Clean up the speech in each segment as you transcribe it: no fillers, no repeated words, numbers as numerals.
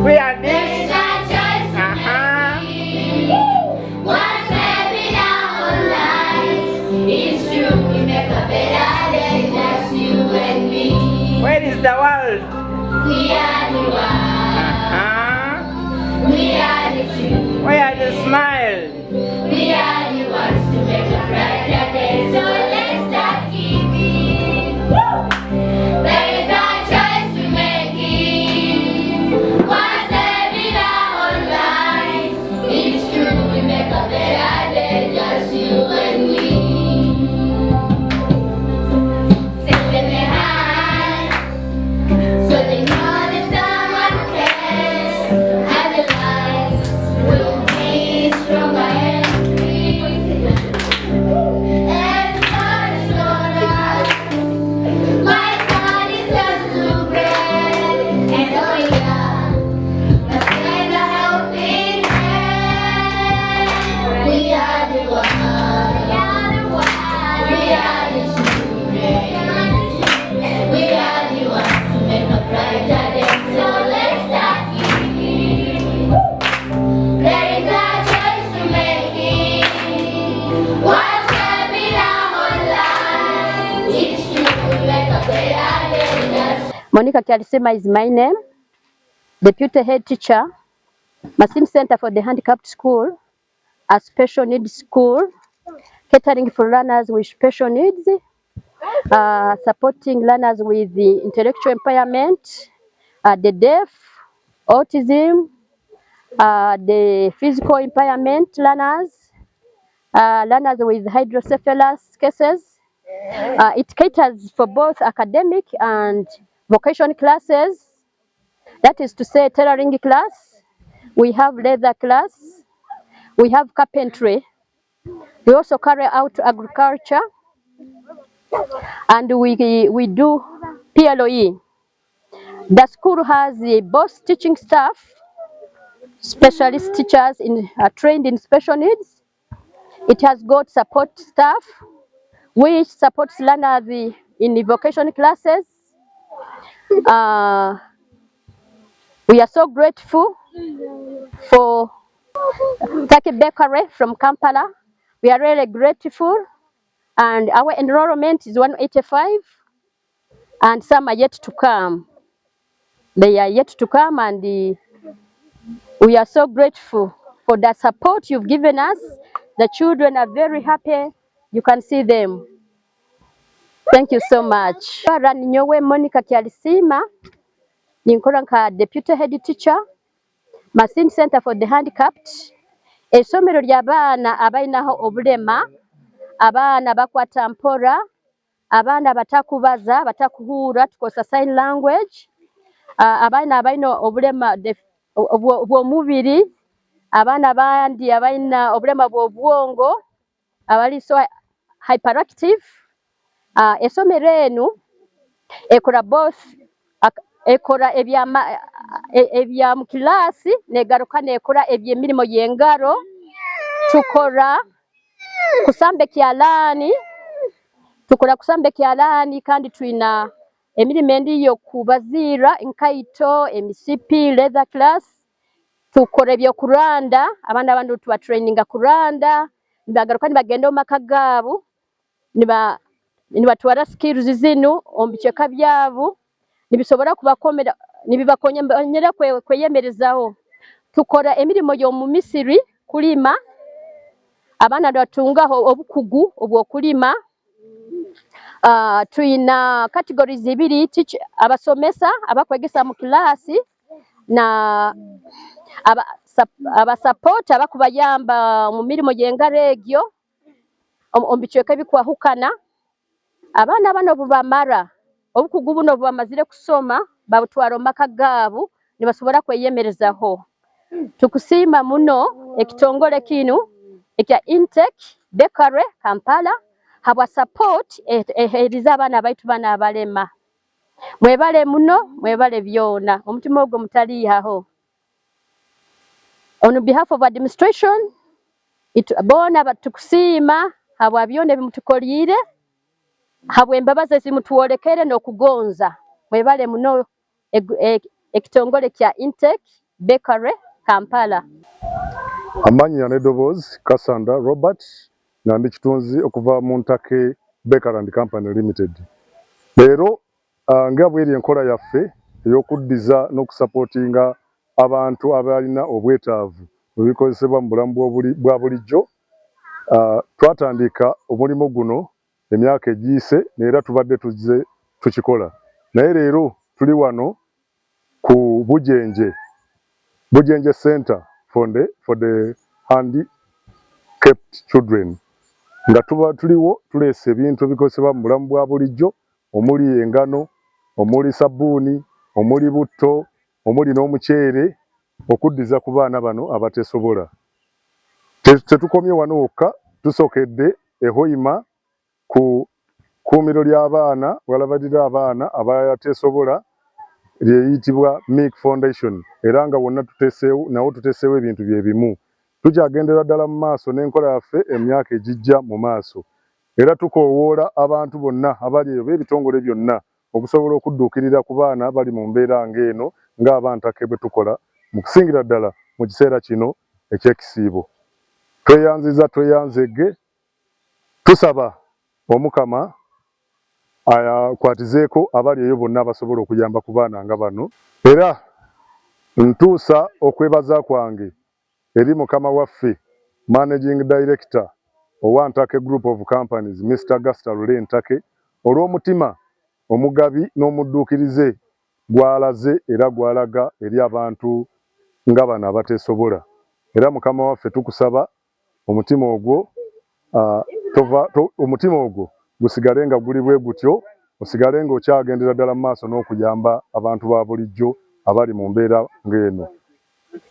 We are this. One step in our lives. It's true, we make a better day, just you and me. Where is the world? We are the one. We are the truth. Where are the smile? We are the ones to make a brighter day, so let's start giving. There is a choice to make it. One step in our lives. It's true, we make a better day, just you and me. Send them a hand, so they know that someone cares, and the lives will be stronger and free. As the sun is on us, my God is just too great, and so we are. Let's lend a helping hand. We are the one. We are the children. We are the ones to make a brighter day. So let's start giving. There is a choice to make it. One step in our life. Each true will make a better day. Monica Kyalisema is my name, Deputy Head Teacher, Massim Center for the Handicapped School, a special needs school, catering for learners with special needs, supporting learners with the intellectual impairment, the deaf, autism, the physical impairment learners, learners with hydrocephalus cases. It caters for both academic and vocational classes. That is to say, tailoring class, we have leather class, we have carpentry, we also carry out agriculture, and we do PLOE. The school has both teaching staff, specialist teachers trained in special needs. It has got support staff, which supports learners in the vocational classes. We are so grateful for Taki Bakery from Kampala. We are really grateful, and our enrollment is 185, and some are yet to come. They are yet to come, and we are so grateful for the support you've given us. The children are very happy. You can see them. Thank you so much. Nyowe Monica Kyalisema, ninkola nka Deputy Head Teacher, Massim Center for the Handicapped. Essomero ly'abaana abalinaho obulema, abaana bakwata mpora, abaana batakubaza, batakuhuura, tukosa sign language, abaana abalina obulema bw'omubiri, abaana bandi abalina obulema bw'obwongo, abali so hyperactive. Essomero eno ekola both, ekola ebya mu kilaasi negaruka nekola eby'emirimu y'engalo. Tukola kusambe kyalaani, kandi tulina emirimu endiyo kubaziira, enkaito, emisipi, leather class. Tukola ebyokuranda, abaana abandi tuba traininga kuranda, nibagaruka nibagenda mu maka gaabo nibatwara skills zinu ombiceka byavu nibisobora kubakomera nibibakonyera kweyemerezaho. Tukora emirimo yo mu Misiri kulima abana batungaho obukugu obwo kulima. Tuina categories ibiri abasomesa abakwegesa mu kilasi na aba support abakubayamba mu mirimo yengare egyo ombiceka bikwahukana. Abana bano bubamara obukugu buno bubamazire kusoma babutwara maka gabu nibasobora kweyemerezaho. Tukusiima muno ekitongole kinu ekya Intake Bakery Kampala habwa support eheriza abana baitu bana abalema. Mwebale muno, mwebale byona omutima ogwo mutalihaho. On behalf of administration bona batukusiima habwa byona bimutukolire habwa embabazi zimutuolekere n'okugonza. Mwebale muno ekitongole kya Intake Bakery Kampala. Amanyi yanedobozi Kasanda Robert nandi kitunzi okuva mu Ntake Bakery and Company Limited. Leero nga bweri enkola yaffe ey'okuddiza n'okusupportinga abantu abalina obwetaavu ebikozesebwa mu bulamu bwa bulijjo. Twatandika omulimu guno emyaka egiyise era tubadde tuzze tukikola. Naye leero tuli wano ku Bujenje Center for the handicapped children. Nga tuliwo tuleese ebintu ebikozesebwa mu bulamu bwa bulijjo omuli engano, omuli sabbuuni, omuli butto, omuli n'omuceere okuddiza ku baana bano abatesobola. Tetukomye wano wokka, tusokedde ehoima ku kuumiro ly'abaana walabalira abaana abatesobola lyeyitibwa Milk Foundation era nga wonna tuteeseewo ebintu bye bimu. Tukyagendera ddala mu maaso n'enkola yaffe emyaka egijja mu maaso era tukoowoola abantu bonna abali eyo b'ebitongole byonna okusobola okudduukirira ku baana bali mu mbeera ng'eno ng'Abantake bwe tukola mu kusingira ddala mu kiseera kino eky'ekisiibo. Tweyanzege tusaba Omukama ayakwatizeeko abali eyo bonna abasobola okuyamba ku baana nga bano. Era ntuusa okwebaza kwange eri Mukama waffe Managing Director owa Ntake Group of Companies Mr. Augusta Lule Ntake olw'omutima omugabi n'omudduukirize gwalaze era gwalaga eri abantu nga bano abateesobola. Era Mukama waffe tukusaba omutima ogwo gusigale nga guli bwe gutyo, osigale nga okyagendera ddala mu maaso n'okuyamba abantu ba bulijjo abali mu mbeera ng'eno.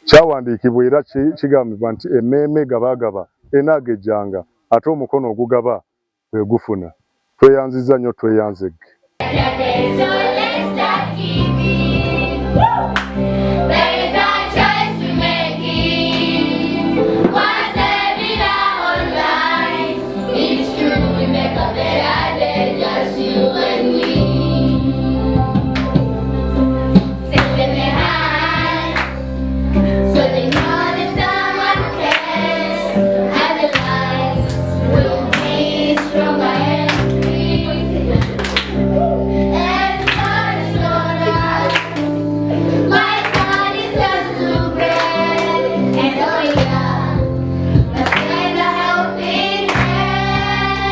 Kyawandiikibwa era kigambibwa nti emmeeme gabaagaba enaaga ejjanga ate omukono ogugaba gwe gufuna. Tweyanziza nnyo, tweyanzege.